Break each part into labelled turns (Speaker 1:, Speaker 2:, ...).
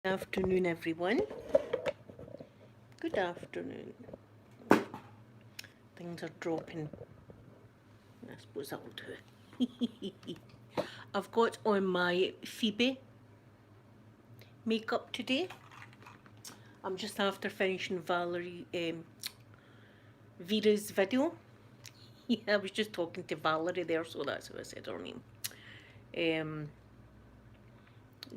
Speaker 1: Good afternoon, everyone. Good afternoon. Things are dropping. I suppose that'll do. I've got on my Phoebe makeup today. I'm just after finishing Vera's video. I was just talking to Valerie there, so that's how I said her name.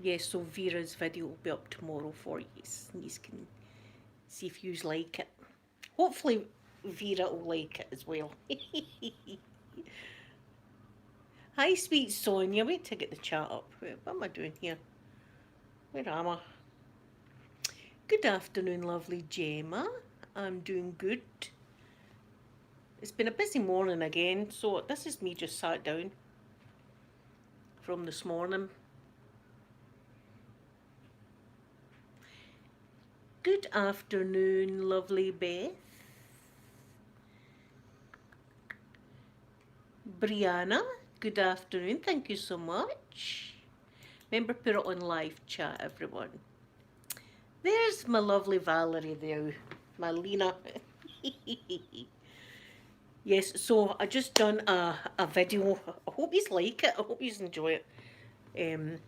Speaker 1: Yes, so Vera's video will be up tomorrow for you. You can see if you like it. Hopefully Vera will like it as well. Hi, sweet Sonia. Wait to get the chat up. What am I doing here? Where am I? Good afternoon, lovely Gemma. I'm doing good. It's been a busy morning again, so this is me just sat down from this morning. Good afternoon, lovely Beth. Brianna, good afternoon. Thank you so much. Remember, put it on live chat, everyone. There's my lovely Valerie there, my Lena. Yes, so I just done a video. I hope you like it. I hope you enjoy it. And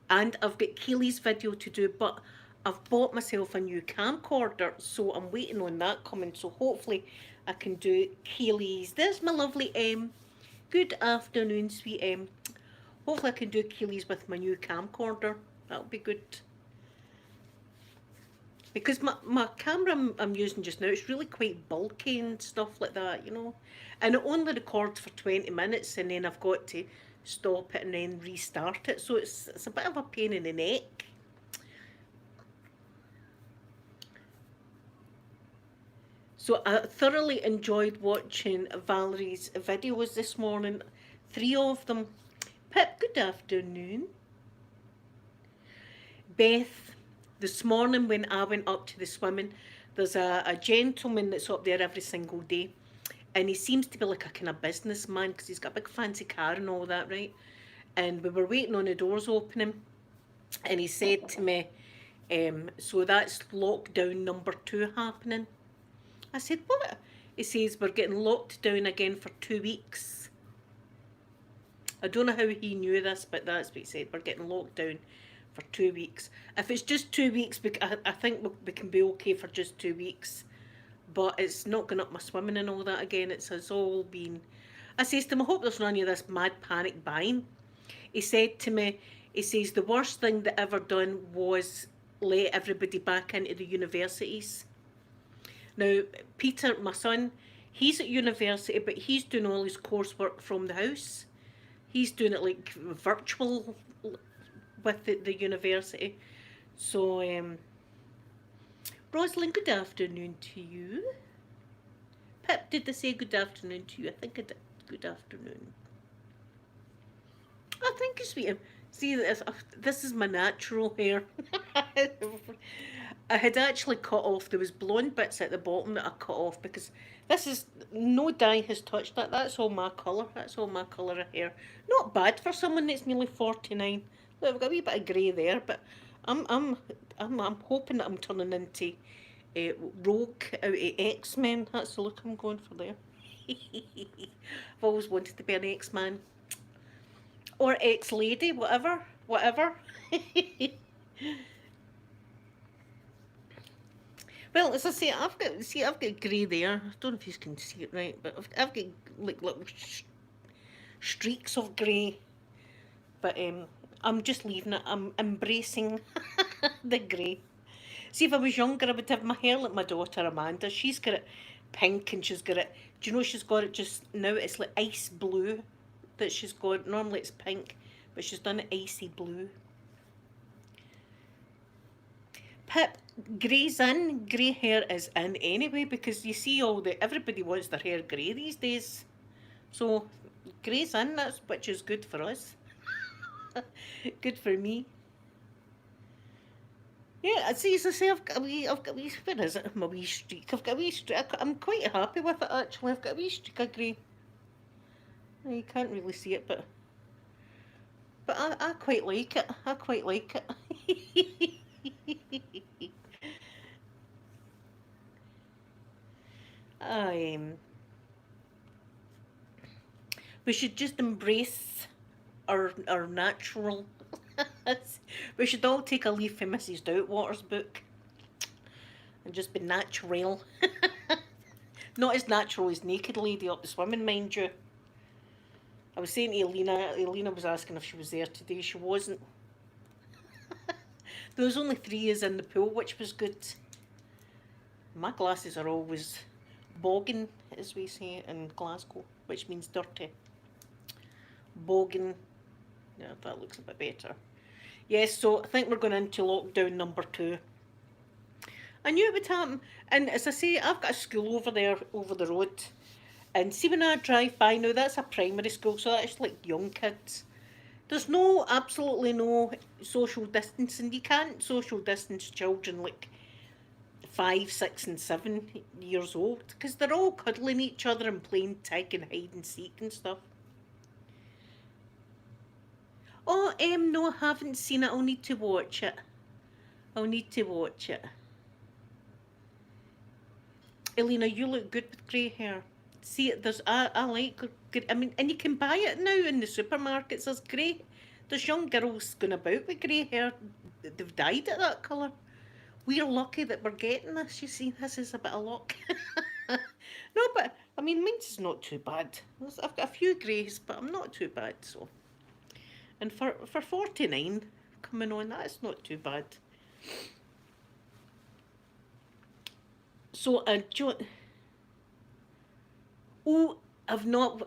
Speaker 1: I've got Kaylee's video to do, but I've bought myself a new camcorder, so I'm waiting on that coming. So hopefully I can do Kaylee's. There's my lovely M. Good afternoon, sweet M. Hopefully I can do Kaylee's with my new camcorder. That'll be good. Because my camera I'm using just now, it's really quite bulky and stuff like that, you know. And it only records for 20 minutes and then I've got to stop it and then restart it. So it's a bit of a pain in the neck. So I thoroughly enjoyed watching Valerie's videos this morning. 3 of them. Pip, good afternoon. Beth, this morning when I went up to the swimming, there's a gentleman that's up there every single day, and he seems to be like a kind of businessman because he's got a big fancy car and all that, right? And we were waiting on the doors opening, and he said to me, so that's lockdown number 2 happening. I said, what? He says, we're getting locked down again for 2 weeks. I don't know how he knew this, but that's what he said. We're getting locked down for 2 weeks. If it's just 2 weeks, I think we can be okay for just 2 weeks. But it's not going up my swimming and all that again. It's all been... I says to him, I hope there's none of this mad panic buying. He said to me, he says, the worst thing that ever done was let everybody back into the universities. Now, Peter, my son, he's at university, but he's doing all his coursework from the house. He's doing it like virtual with the university. So, Rosalind, good afternoon to you. Pip, did they say good afternoon to you? I think I did. Good afternoon. Oh, thank you, sweetie. See, this is my natural hair. I had actually cut off, there was blonde bits at the bottom that I cut off because this is, no dye has touched that. That's all my colour. That's all my colour of hair. Not bad for someone that's nearly 49. Look, I've got a wee bit of grey there, but I'm hoping that I'm turning into Rogue out of X-Men. That's the look I'm going for there. I've always wanted to be an X-Man. Or X-Lady, whatever. Well, as I say, I've got grey there. I don't know if you can see it right, but I've got like little streaks of grey. But I'm just leaving it. I'm embracing the grey. See, if I was younger, I would have my hair like my daughter Amanda. She's got it pink and she's got it. Do you know she's got it just now? It's like ice blue that she's got. Normally it's pink, but she's done it icy blue. Pip, grey's in. Grey hair is in anyway because you see everybody wants their hair grey these days. So grey's in, which is good for us. Good for me. Yeah, see, as I say, I've got a wee, where is it? My wee streak. I've got a wee streak. I'm quite happy with it actually. I've got a wee streak of grey. You can't really see it, but I quite like it. I quite like it. um, we should just embrace our natural. We should all take a leaf from Mrs. Doubtwater's book and just be natural. Not as natural as Naked Lady up the swimming, mind you. I was saying to Elena was asking if she was there today. She wasn't. There was only three of us in the pool, which was good. My glasses are always bogging, as we say in Glasgow, which means dirty. Bogging. Yeah, that looks a bit better. Yes, so I think we're going into lockdown number 2. I knew it would happen. And as I say, I've got a school over there, over the road. And see, when I drive by now, that's a primary school, so that's like young kids. There's absolutely no social distancing. You can't social distance children like 5, 6, and 7 years old because they're all cuddling each other and playing tag and hide and seek and stuff. Oh, no, I haven't seen it. I'll need to watch it. I'll need to watch it. Elena, you look good with grey hair. See, I like, I mean, and you can buy it now in the supermarkets. There's grey. There's young girls going about with grey hair. They've dyed it that colour. We're lucky that we're getting this. You see, this is a bit of luck. No, but I mean, mine's not too bad. I've got a few greys, but I'm not too bad. So, and for 49 coming on, that's not too bad. So, oh, I've not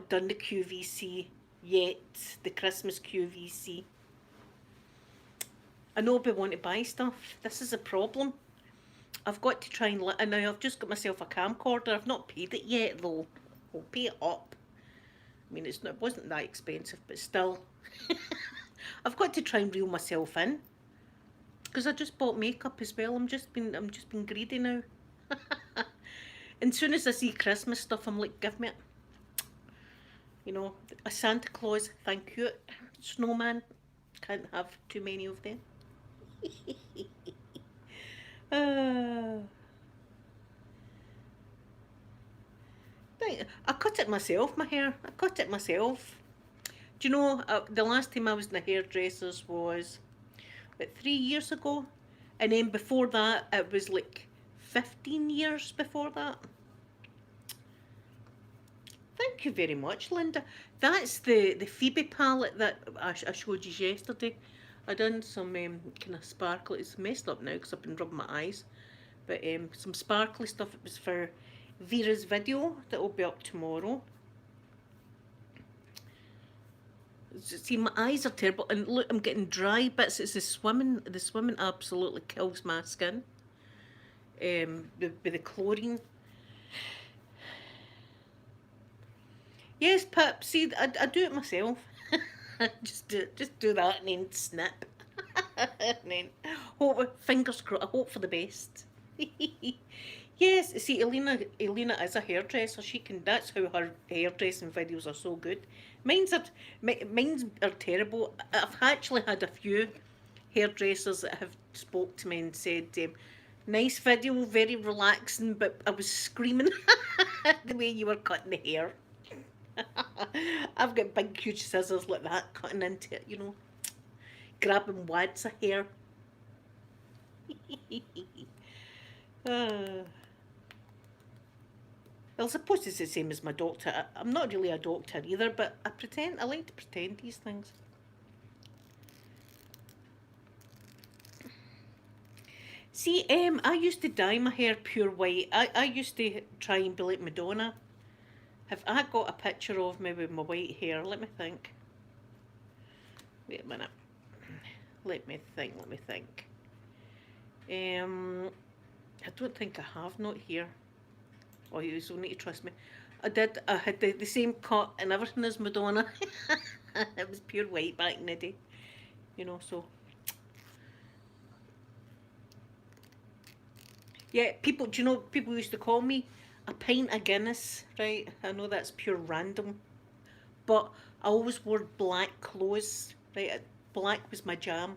Speaker 1: done the QVC yet. The Christmas QVC. I know we want to buy stuff. This is a problem. I've got to try and now I've just got myself a camcorder. I've not paid it yet though. I'll pay it up. I mean, it wasn't that expensive, but still. I've got to try and reel myself in because I just bought makeup as well. I'm just being greedy now. And as soon as I see Christmas stuff, I'm like, give me it. You know, a Santa Claus, thank you. Snowman, can't have too many of them. I cut it myself, my hair. I cut it myself. Do you know, the last time I was in the hairdresser's was about 3 years ago. And then before that, it was like 15 years before that. Thank you very much, Linda. That's the Phoebe palette that I showed you yesterday. I done some kind of sparkly. It's messed up now because I've been rubbing my eyes. But some sparkly stuff. It was for Vera's video that will be up tomorrow. See, my eyes are terrible, and look, I'm getting dry bits. It's the swimming. The swimming absolutely kills my skin. With the chlorine. Yes, Pip. See, I do it myself. just do that and then snip. And then fingers crossed. I hope for the best. Yes, see, Elena is a hairdresser. She can. That's how her hairdressing videos are so good. Mine's are terrible. I've actually had a few hairdressers that have spoke to me and said, "Nice video, very relaxing," but I was screaming the way you were cutting the hair. I've got big, huge scissors like that cutting into it, you know, grabbing wads of hair. uh, well, I suppose it's the same as my doctor. I'm not really a doctor either, but I like to pretend these things. See, I used to dye my hair pure white. I used to try and be like Madonna. Have I got a picture of me with my white hair? Let me think. Wait a minute. Let me think. I don't think I have, not here. Oh, you still need to trust me. I had the same cut and everything as Madonna. It was pure white back in the day. You know, so. Yeah, do you know, people used to call me a pint of Guinness, right? I know that's pure random. But I always wore black clothes, right? Black was my jam.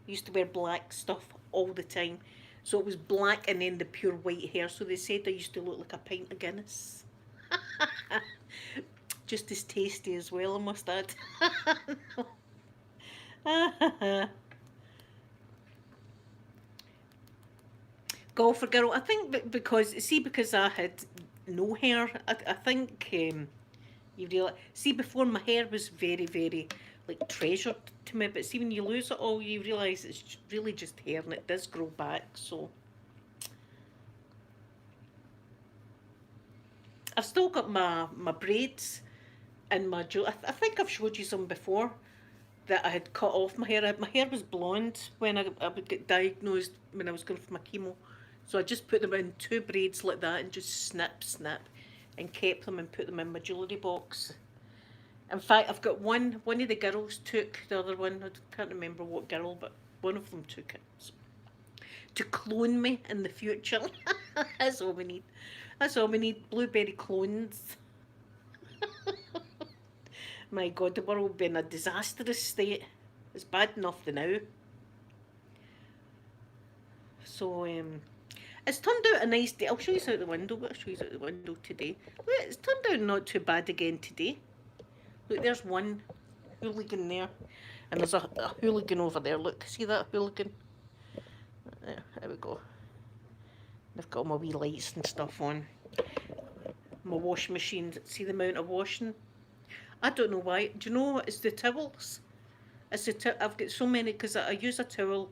Speaker 1: I used to wear black stuff all the time. So it was black and then the pure white hair. So they said I used to look like a pint of Guinness. Just as tasty as well, I must add. Golfer girl, I think because, see, because I had no hair, I think you really, see, before my hair was very, very like treasured to me, but see, when you lose it all, you realise it's really just hair and it does grow back. So I've still got my braids and my I think I've showed you some before that I had cut off my hair. My hair was blonde when I would get diagnosed when I was going for my chemo. So I just put them in two braids like that and just snip, snip, and kept them and put them in my jewellery box. In fact, I've got one of the girls took the other one. I can't remember what girl, but one of them took it. So, to clone me in the future. That's all we need. That's all we need. Blueberry clones. My God, the world will be in a disastrous state. It's bad enough now. So, it's turned out a nice day. I'll show you out the window, but I'll show you out the window today. Look, it's turned out not too bad again today. Look, there's one hooligan there. And there's a hooligan over there. Look, see that hooligan? There we go. I've got all my wee lights and stuff on. My washing machine. See the amount of washing? I don't know why. Do you know what? It's the towels. It's the I've got so many because I use a towel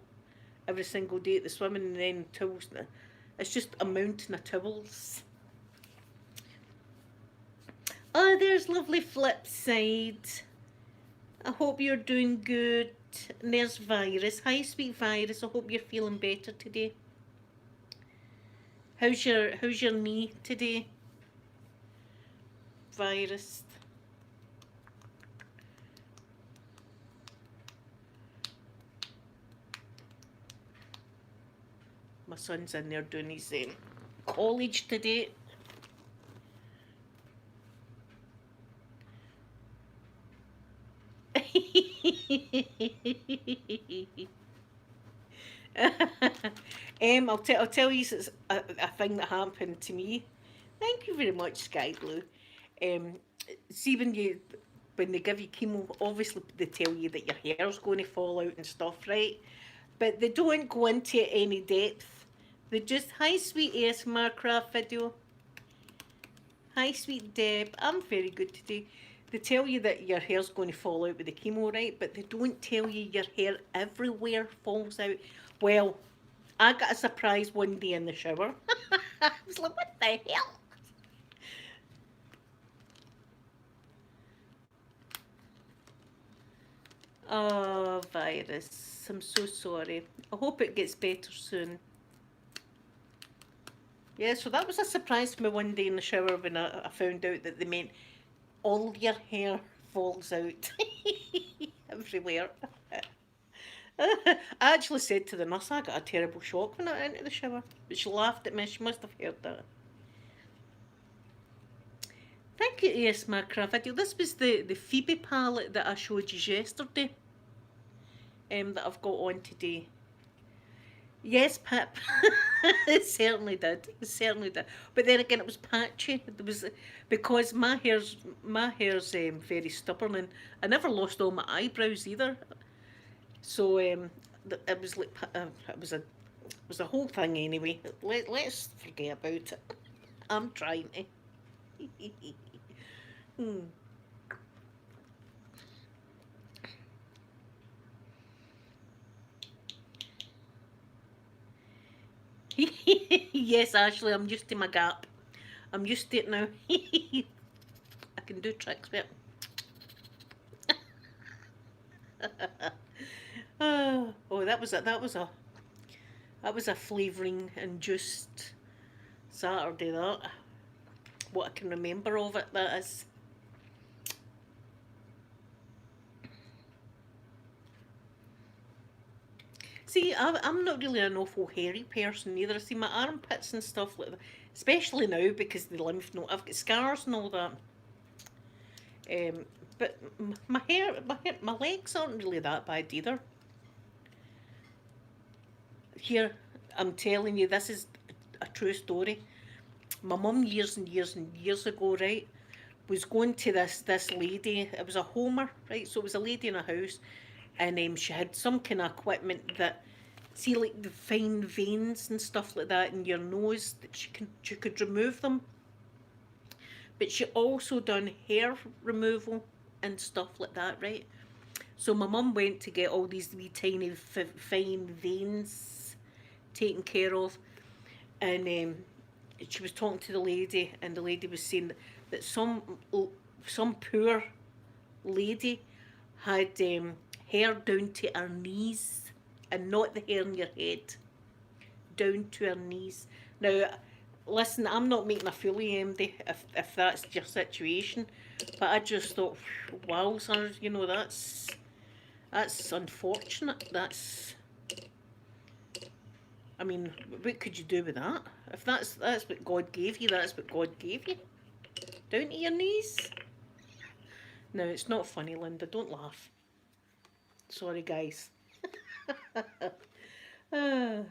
Speaker 1: every single day at the swimming and then towels. It's just a mountain of towels. Oh, there's lovely Flipside. I hope you're doing good. And there's Virus. Hi, sweet Virus. I hope you're feeling better today. How's your knee today, Virus? My son's in there doing his college today. I'll tell you a thing that happened to me. Thank you very much, Sky Blue. See, when they give you chemo, obviously they tell you that your hair's going to fall out and stuff, right? But they don't go into any depth. They just, hi, sweet ASMR craft video. Hi, sweet Deb. I'm very good today. They tell you that your hair's going to fall out with the chemo, right? But they don't tell you your hair everywhere falls out. Well, I got a surprise one day in the shower. I was like, what the hell? Oh, Virus. I'm so sorry. I hope it gets better soon. Yeah, so that was a surprise to me one day in the shower when I found out that they meant all your hair falls out everywhere. I actually said to the nurse, I got a terrible shock when I went into the shower. But she laughed at me. She must have heard that. Thank you, ASMR Craft Video. This was the Phoebe palette that I showed you yesterday. That I've got on today. Yes, Pip. It certainly did. It certainly did. But then again, it was patchy. It was because my hair's very stubborn, and I never lost all my eyebrows either. So it was like it was a whole thing anyway. Let's forget about it. I'm trying to. Hmm. Yes, Ashley, I'm used to my gap. I'm used to it now. I can do tricks with it. Oh, that was a flavouring induced Saturday. That what I can remember of it. That is. See, I'm not really an awful hairy person either. See, my armpits and stuff like that, especially now because the lymph node, I've got scars and all that. But my legs aren't really that bad either. Here, I'm telling you, this is a true story. My mum years and years and years ago, right, was going to this lady. It was a homer, right? So it was a lady in a house, and she had some kind of equipment that, see, like the fine veins and stuff like that in your nose, that she could remove them. But she also done hair removal and stuff like that, right? So my mum went to get all these wee tiny fine veins taken care of, and she was talking to the lady, and the lady was saying that some poor lady had hair down to her knees, and not the hair in your head, down to her knees. Now, listen, I'm not making a fool of you, MD, if that's your situation, but I just thought, wow, son, that's unfortunate. I mean, what could you do with that? If that's what God gave you, that's what God gave you. Down to your knees. No, it's not funny, Linda. Don't laugh. Sorry, guys. Ah.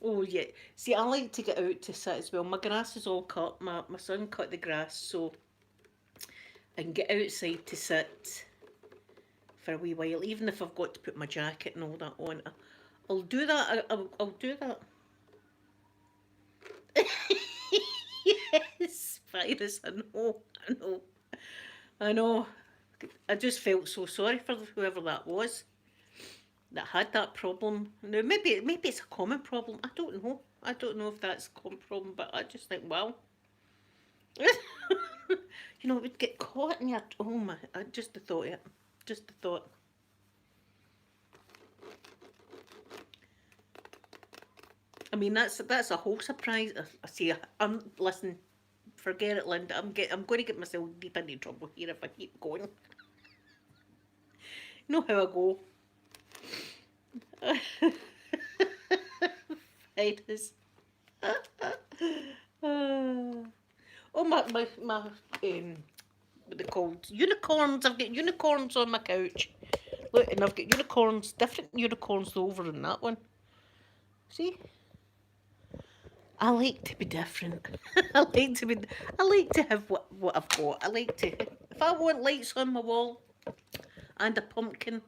Speaker 1: Oh yeah. See, I like to get out to sit as well. My grass is all cut. My son cut the grass, so I can get outside to sit for a wee while, even if I've got to put my jacket and all that on. I'll do that. I'll do that. Yes, virus. I know. I know. I know. I just felt so sorry for whoever that was that had that problem. Now maybe it's a common problem. I don't know. I don't know if that's a common problem, but I just think, well, it would get caught in your. Oh my! I just the thought it. Just the thought. I mean, that's a whole surprise. I see. Listen. Forget it, Linda. I'm going to get myself deep into trouble here if I keep going. You know how I go. Virus. Oh what they called? Unicorns. I've got unicorns on my couch. Look, and I've got unicorns, different unicorns over in that one. See? I like to be different. I like to be. I like to have what I've got. I like to. If I want lights on my wall and a pumpkin,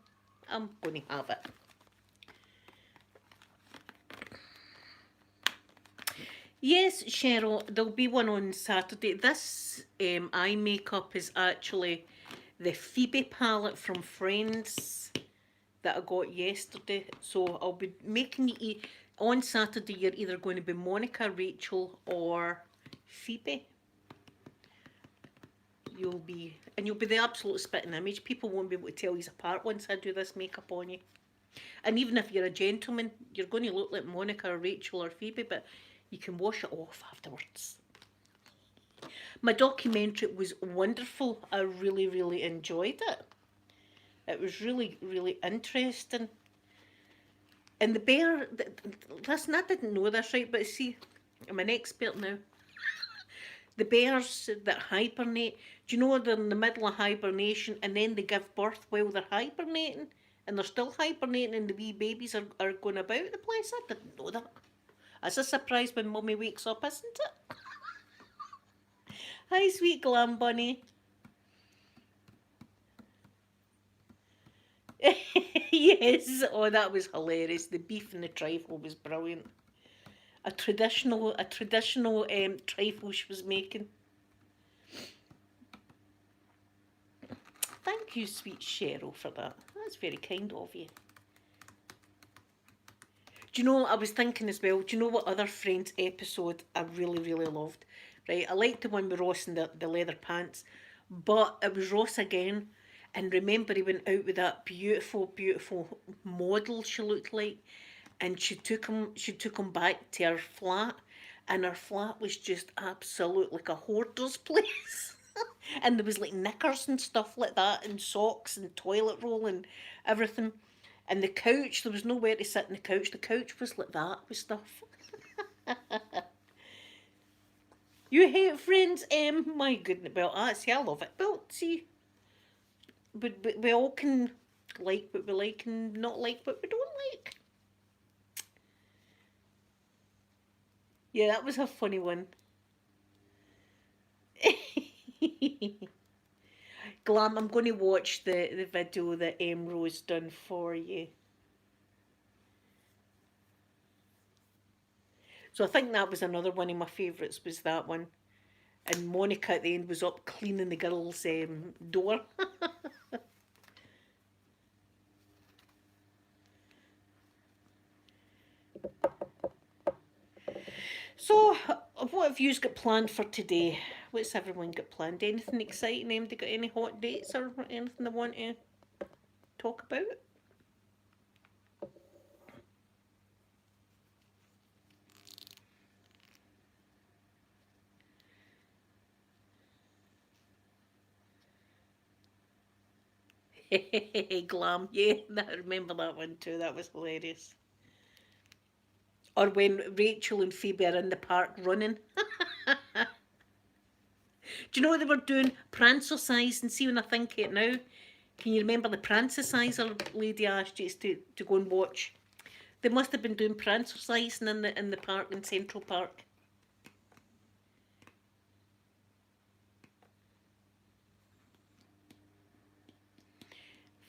Speaker 1: I'm going to have it. Yes, Cheryl, there'll be one on Saturday. This eye makeup is actually the Phoebe palette from Friends that I got yesterday. So I'll be making you on Saturday. You're either going to be Monica, Rachel, or Phoebe. You'll be the absolute spitting image. People won't be able to tell you apart once I do this makeup on you. And even if you're a gentleman, you're going to look like Monica or Rachel or Phoebe, but you can wash it off afterwards. My documentary was wonderful. I really, really enjoyed it. It was really, really interesting. And the bear, listen, I didn't know this, right? But see, I'm an expert now. The bears that hibernate, do you know they're in the middle of hibernation and then they give birth while they're hibernating? And they're still hibernating and the wee babies are going about the place? I didn't know that. That's a surprise when mummy wakes up, isn't it? Hi, sweet glam bunny. Yes, oh, that was hilarious. The beef and the trifle was brilliant. A traditional trifle she was making. Thank you, sweet Cheryl, for that. That's very kind of you. Do you know, I was thinking as well, do you know what other Friends episode I really, really loved? Right, I liked the one with Ross in the leather pants, but it was Ross again. And remember, he went out with that beautiful, beautiful model she looked like, and she took him back to her flat, and her flat was just absolute like a hoarder's place. And there was like knickers and stuff like that, and socks and toilet roll and everything. And the couch, there was nowhere to sit on the couch. The couch was like that with stuff. You hate Friends, My goodness, well, see, I love it. Well, see, but we all can. like what we like and not like what we don't like. Yeah, that was a funny one. Glam, I'm going to watch the video that Rose done for you. So I think that was another one of my favourites, was that one. And Monica at the end was up cleaning the girl's door. So, what have you got planned for today? What's everyone got planned? Anything exciting? Anybody got any hot dates or anything they want to talk about? Glam, yeah, I remember that one too. That was hilarious. Or when Rachel and Phoebe are in the park running. Do you know what they were doing? Prancercise, and see when I think it now. Can you remember the Prancerciser lady asked you to go and watch? They must have been doing Prancercising in the park in Central Park.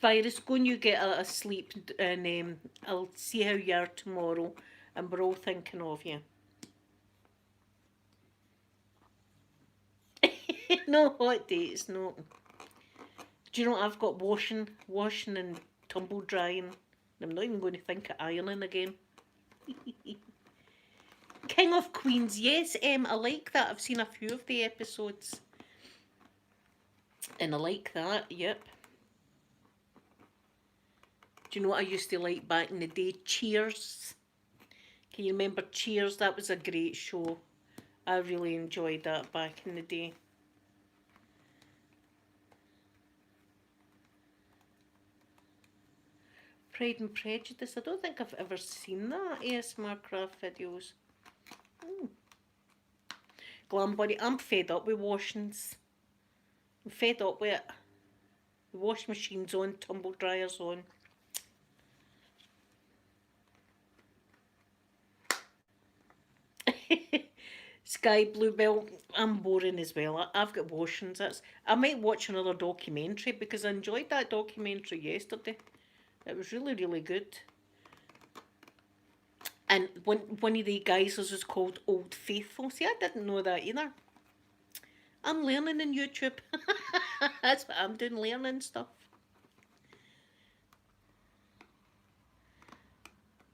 Speaker 1: Virus, go and you get a sleep, and I'll see how you are tomorrow, and we're all thinking of you. No hot dates, no. Do you know what I've got washing and tumble drying? I'm not even going to think of ironing again. King of Queens, yes, I like that. I've seen a few of the episodes. And I like that, yep. Do you know what I used to like back in the day? Cheers. Can you remember Cheers? That was a great show. I really enjoyed that back in the day. Pride and Prejudice. I don't think I've ever seen that. ASMR craft videos. Mm. Glam Buddy, I'm fed up with washings. I'm fed up with it. The wash machine's on, tumble dryer's on. Sky Bluebell, I'm boring as well. I've got washings. I might watch another documentary because I enjoyed that documentary yesterday. It was really, really good. And one of the guys was called Old Faithful. See, I didn't know that either. I'm learning on YouTube. That's what I'm doing, learning stuff.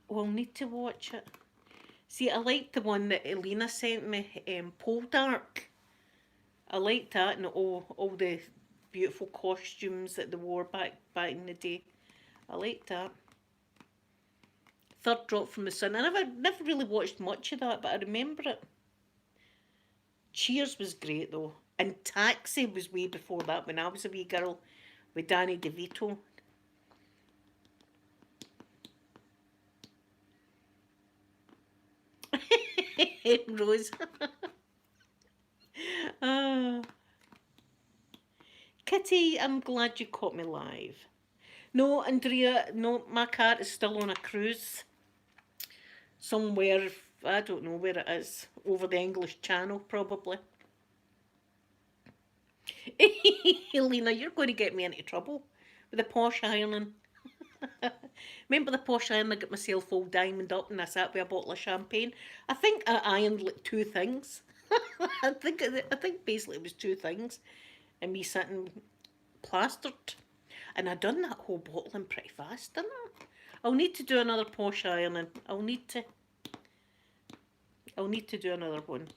Speaker 1: We'll need to watch it. See, I liked the one that Elena sent me, Pole Dark. I liked that and all the beautiful costumes that they wore back in the day. I liked that. Third Drop from the Sun. I never really watched much of that, but I remember it. Cheers was great though. And Taxi was way before that when I was a wee girl with Danny DeVito. Rose. Ah. Kitty, I'm glad you caught me live. No, Andrea, no, my car is still on a cruise. Somewhere, I don't know where it is, over the English Channel probably. Helena, you're going to get me into trouble with the posh ironing. Remember the posh iron I got myself all diamond up and I sat with a bottle of champagne? I think I ironed like two things. I think basically it was two things. And me sitting plastered. And I done that whole bottle in pretty fast, didn't I? I'll need to do another posh ironing. I'll need to do another one.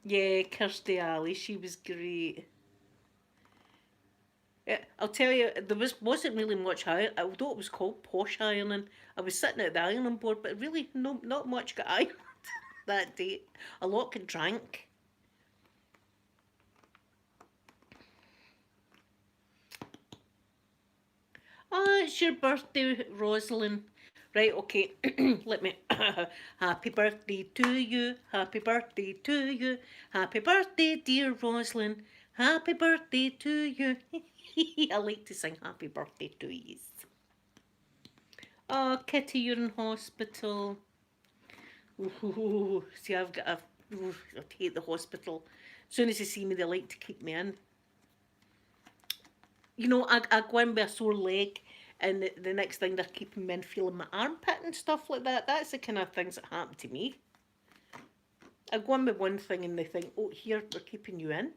Speaker 1: Yeah, Kirstie Alley, she was great. Yeah, I'll tell you, there wasn't really much iron, although it was called posh ironing. I was sitting at the ironing board, but really not much got ironed that day. A lot got drank. Ah, it's your birthday, Rosalind. Right, okay, let me. Happy birthday to you, happy birthday to you, happy birthday, dear Rosalind, happy birthday to you. I like to sing happy birthday to you. Oh, Kitty, you're in hospital. Ooh, see, I've got a. Ooh, I hate the hospital. As soon as they see me, they like to keep me in. You know, I go in with a sore leg, and the next thing they're keeping me in, feeling my armpit and stuff like that. That's the kind of things that happen to me. I go in with one thing and they think, oh, here, we're keeping you in.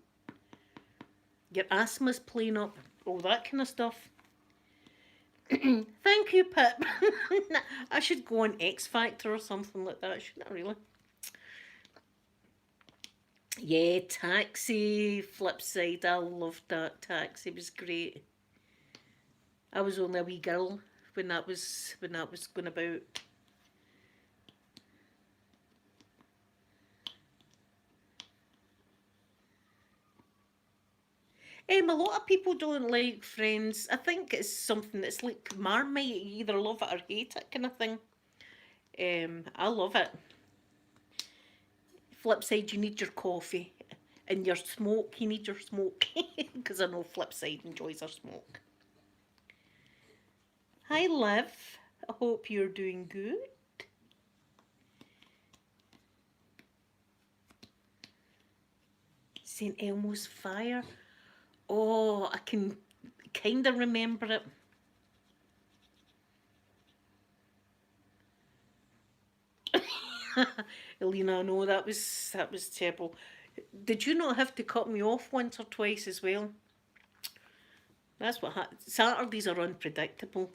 Speaker 1: Your asthma's playing up, all that kind of stuff. Thank you, Pip. I should go on X Factor or something like that, shouldn't I, really? Yeah, Taxi, Flipside. I loved that. Taxi was great. I was only a wee girl when that was going about. A lot of people don't like Friends. I think it's something that's like Marmite. You either love it or hate it, kind of thing. I love it. Flip side, you need your coffee and your smoke. You need your smoke because I know Flipside enjoys her smoke. Hi, Liv. I hope you're doing good. St. Elmo's Fire. Oh, I can kind of remember it. Elena, no, that was terrible. Did you not have to cut me off once or twice as well? That's what Saturdays are unpredictable.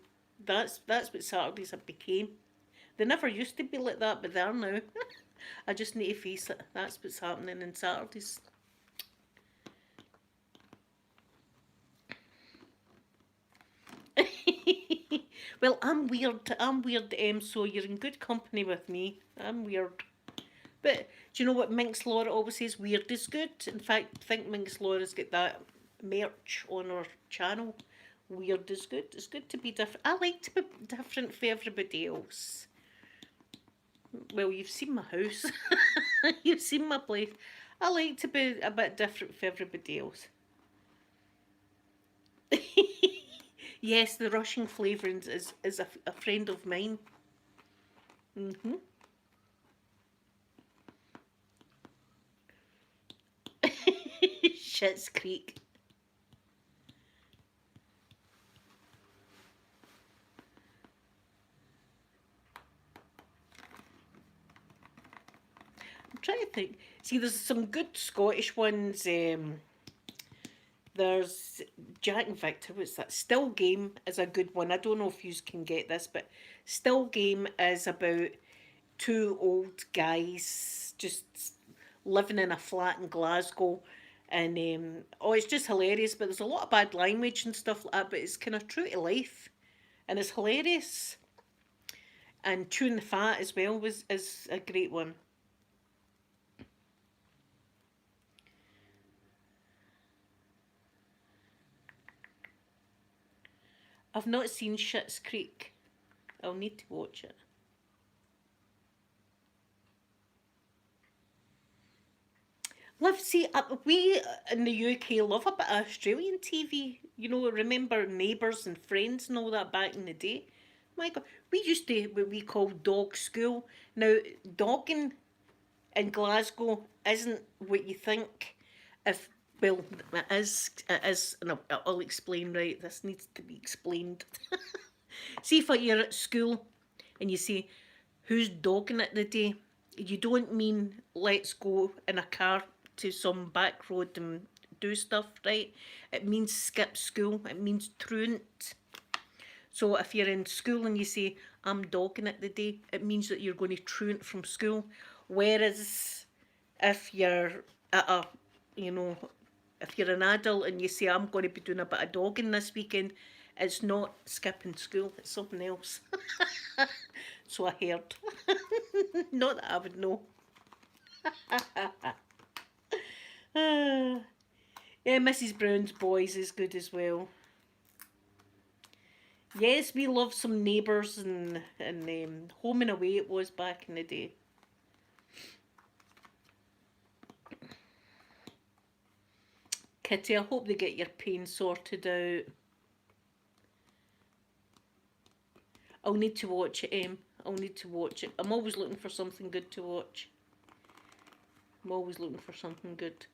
Speaker 1: That's what Saturdays have became. They never used to be like that, but they are now. I just need to face it. That's what's happening in Saturdays. Well, I'm weird. I'm weird, so you're in good company with me. I'm weird. But do you know what Minx Laura always says? Weird is good. In fact, I think Minx Laura's got that merch on her channel. Weird is good. It's good to be different. I like to be different for everybody else. Well, you've seen my house. You've seen my place. I like to be a bit different for everybody else. Yes, the Russian flavourings is a friend of mine. Mm-hmm. Schitt's Creek. I'm trying to think. See, there's some good Scottish ones. There's Jack and Victor. What's that? Still Game is a good one. I don't know if you can get this, but Still Game is about two old guys just living in a flat in Glasgow. And oh, it's just hilarious. But there's a lot of bad language and stuff like that. But it's kind of true to life, and it's hilarious. And Chewing the Fat as well was is a great one. I've not seen Schitt's Creek. I'll need to watch it. Love, see, we in the UK love a bit of Australian TV. You know, remember Neighbours and Friends and all that back in the day? My God, we used to what we call dog school. Now, dogging in Glasgow isn't what you think. If well, it is, and I'll explain. Right, this needs to be explained. See, if you're at school and you say, "Who's dogging it today?" You don't mean let's go in a car to some back road and do stuff, right? It means skip school. It means truant. So if you're in school and you say, I'm dogging it today, it means that you're going to truant from school. Whereas if you're at a, you know, if you're an adult and you say, I'm going to be doing a bit of dogging this weekend, it's not skipping school, it's something else. So I heard. Not that I would know. Yeah, Mrs. Brown's Boys is good as well. Yes, we love some neighbours and Home and Away it was back in the day. Kitty, I hope they get your pain sorted out. I'll need to watch it, I'll need to watch it. I'm always looking for something good to watch. I'm always looking for something good.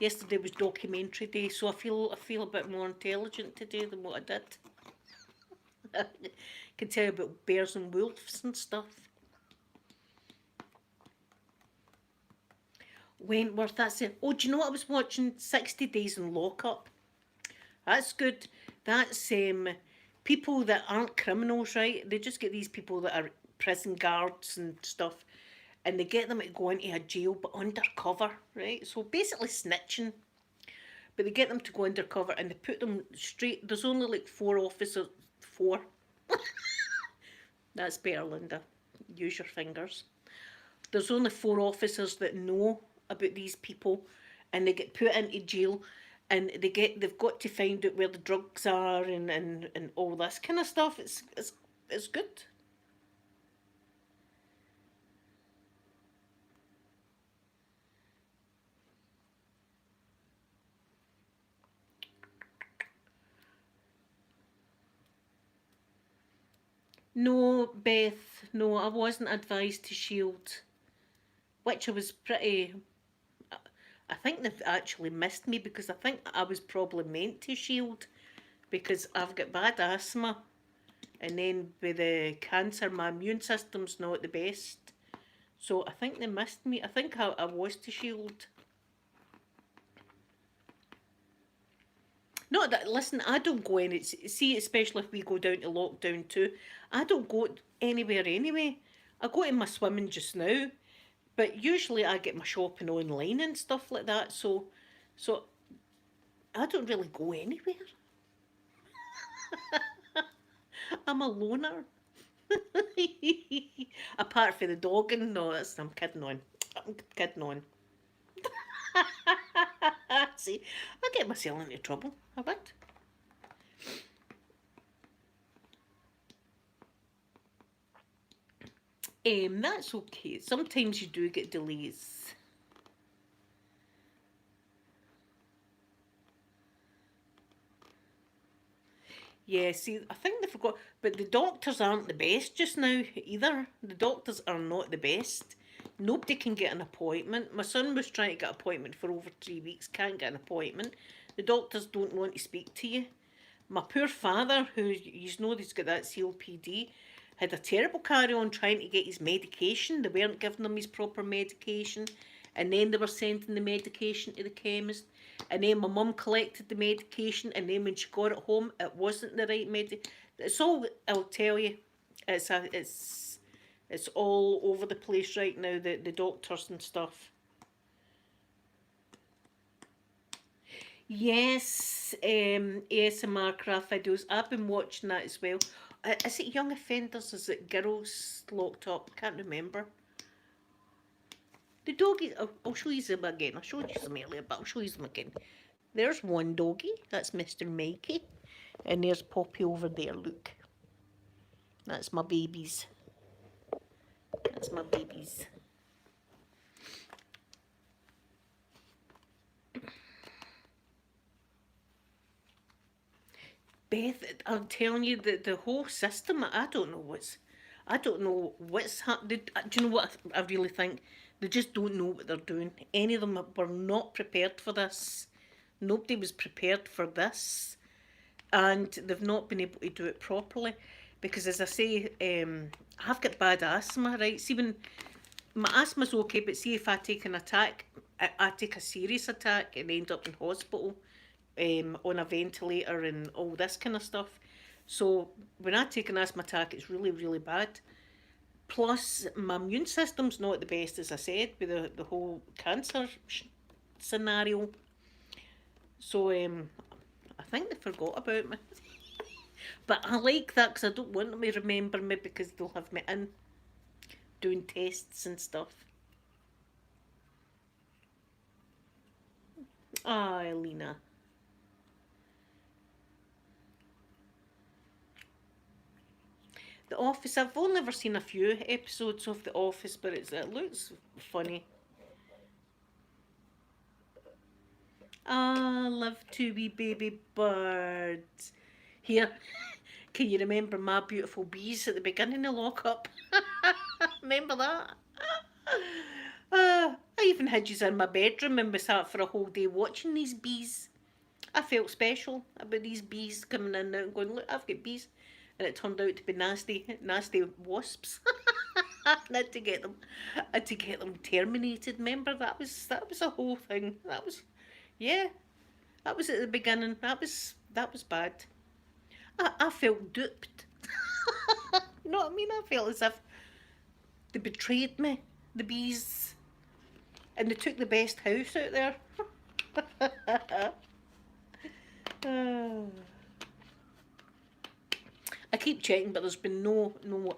Speaker 1: Yesterday was documentary day, so I feel a bit more intelligent today than what I did. I can tell you about bears and wolves and stuff. Wentworth, that's it. Oh, do you know what I was watching? 60 Days in Lockup. That's good. That's people that aren't criminals, right? They just get these people that are prison guards and stuff, and they get them to go into a jail but undercover, right? So basically snitching. But they get them to go undercover and they put them straight. There's only like 4 officers. 4. That's better, Linda. Use your fingers. There's only 4 officers that know about these people, and they get put into jail, and they've got to find out where the drugs are and all this kind of stuff. It's good. No, Beth, no, I wasn't advised to shield, which I was pretty. I think they've actually missed me because I think I was probably meant to shield because I've got bad asthma, and then with the cancer, my immune system's not the best. So I think they missed me. I think I was to shield. Not that, listen, I don't go in. See, especially if we go down to lockdown too, I don't go anywhere anyway. I go to my swimming just now, but usually I get my shopping online and stuff like that. So I don't really go anywhere. I'm a loner. Apart from the dogging, no, I'm kidding on. I'm kidding on. See, I get myself into trouble. I would. That's okay. Sometimes you do get delays. Yeah, see, I think they forgot, but the doctors aren't the best just now either. The doctors are not the best. Nobody can get an appointment. My son was trying to get an appointment for over 3 weeks, can't get an appointment. The doctors don't want to speak to you. My poor father, who you know he's got that COPD, had a terrible carry on trying to get his medication. They weren't giving him his proper medication, and then they were sending the medication to the chemist. And then my mum collected the medication, and then when she got it home, it wasn't the right medication. It's all, I'll tell you, it's all over the place right now. The doctors and stuff. Yes, ASMR craft videos. I've been watching that as well. Is it young offenders? Is it girls locked up? I can't remember. The doggies, I'll show you them again. I showed you them earlier, but I'll show you them again. There's one doggy. That's Mr. Mikey. And there's Poppy over there, look. That's my babies. That's my babies. Beth, I'm telling you, the whole system, I don't know what's happening. Do you know what I really think? They just don't know what they're doing. Any of them were not prepared for this. Nobody was prepared for this. And they've not been able to do it properly. Because as I say, I've got bad asthma, right? See, when my asthma's okay, but see if I take an attack, I take a serious attack and end up in hospital on a ventilator and all this kind of stuff. So when I take an asthma attack, it's really, really bad. Plus, my immune system's not the best, as I said, with the whole cancer scenario. So I think they forgot about me. But I like that because I don't want them to remember me because they'll have me in doing tests and stuff. Ah, Elena. The Office. I've only ever seen a few episodes of The Office, but it looks funny. Ah, love two wee baby birds. Here, can you remember my beautiful bees at the beginning of lockup? Remember that? I even had yous in my bedroom and we sat for a whole day watching these bees. I felt special about these bees coming in now and going, look, I've got bees. And it turned out to be nasty wasps. I had to get them, I had to get them terminated. Remember that was a whole thing. That was, yeah, that was at the beginning. That was bad. I felt duped. You know what I mean? I felt as if they betrayed me, the bees, and they took the best house out there. I keep checking, but there's been no more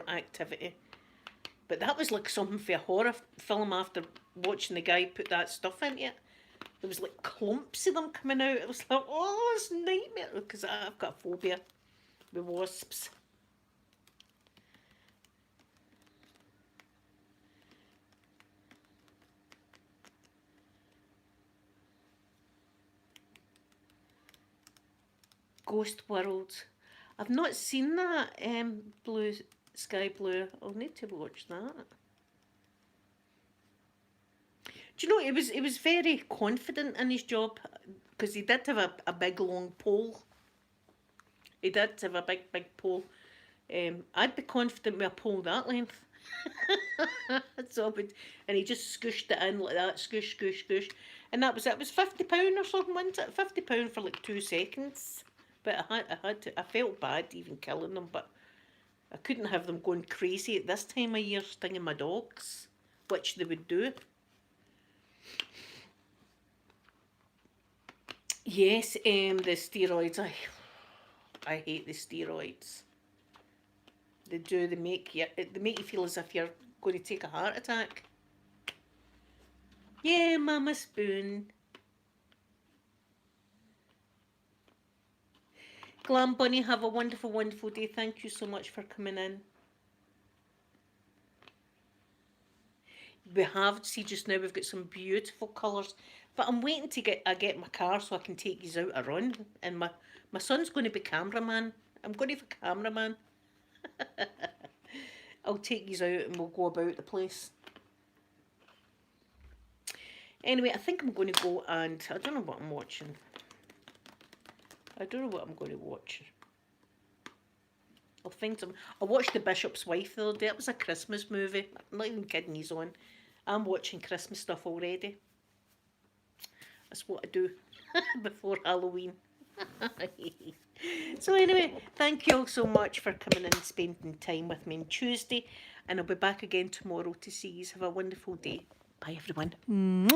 Speaker 1: activity. But that was like something for a horror film after watching the guy put that stuff into it. There was like clumps of them coming out. It was like, oh, it's a nightmare. Because I've got a phobia with wasps. Ghost World. I've not seen that. Blue Sky Blue. I'll need to watch that. Do you know he was very confident in his job because he did have a big long pole. He did have a big pole. I'd be confident with a pole that length. So I would, and he just scooshed it in like that, scoosh, scoosh, scoosh, and that was it. It was £50 or something, wasn't it? £50 for like 2 seconds. But I felt bad even killing them, but I couldn't have them going crazy at this time of year stinging my dogs, which they would do. Yes, the steroids. I hate the steroids. They do. They make you feel as if you're going to take a heart attack. Yeah, Mama Spoon. Glam Bunny, have a wonderful, wonderful day. Thank you so much for coming in. We have, see just now, we've got some beautiful colours. But I'm waiting to get my car so I can take you out a run. And my son's going to be cameraman. I'm going to be cameraman. I'll take you out and we'll go about the place. Anyway, I think I'm going to go and... I don't know what I'm watching. I don't know what I'm going to watch. I'll find some... I watched The Bishop's Wife the other day. It was a Christmas movie. I'm not even kidding you on. I'm watching Christmas stuff already. That's what I do before Halloween. So anyway, thank you all so much for coming in and spending time with me on Tuesday. And I'll be back again tomorrow to see you. Have a wonderful day. Bye everyone.